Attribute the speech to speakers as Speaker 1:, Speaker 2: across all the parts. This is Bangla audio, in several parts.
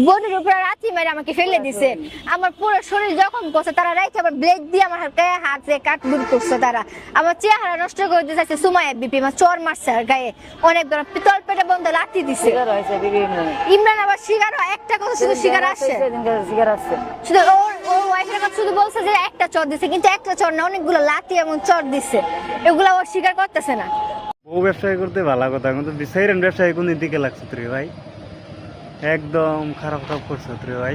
Speaker 1: বডির উপরে রাতি মেরে আমাকে ফেলে দিছে। আমার পুরো শরীর যখন করছে তারা রাইতে আবার ব্লেড দিয়ে আমার হাতে কাটবুট করছে তারা। আমার চেহারা নষ্ট করে দিতে চাইছে। সুমাইয়া বিপি আমার চর মারছে আর গায়ে অনেক ধর পিতল পেটে বন্ধ লাথি দিছে। ইমরান আবার শিকার হয়, একটা কথা শুধু শিকার আসে, শুধু ওর ওয়াইফের কথা শুধু বলছে যে একটা চর দিছে, কিন্তু একটা চর না অনেকগুলো লাথি এবং চর দিছে, এগুলো ওর স্বীকার করতেছে না।
Speaker 2: বউ ব্যবসায়ী করতে ভালো কথা, কিন্তু বিচারেন ব্যবসায়ী কোন দিকে লাগছে রে ভাই, একদম খারাপ কাপ করছো রে ভাই।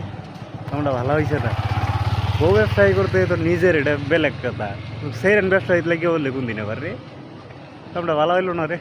Speaker 2: তোমরা ভালো হয়েছে না, বউ ব্যবসায়ী করতে তো নিজের এটা বেলেগ কথা, সেইরেন ব্যবসায়ী লাগে বললে কোন দিন আবার রে, তোমরা ভালো হইলো না রে।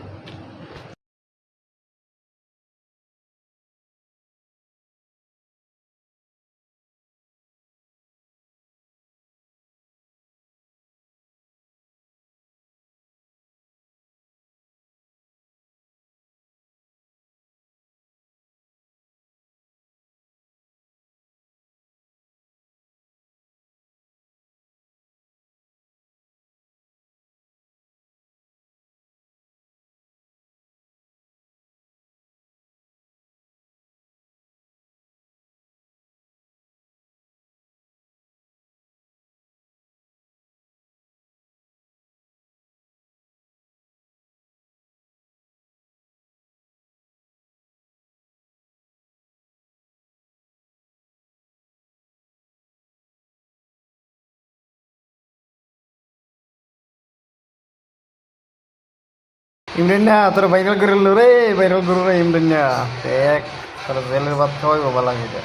Speaker 3: ইমরান না তোর ভাইরাল করে রে, ভাইরাল করে রে ইমরান না, দেখ তোর জেলের ভাত খাওয়াই বাবা লাগে।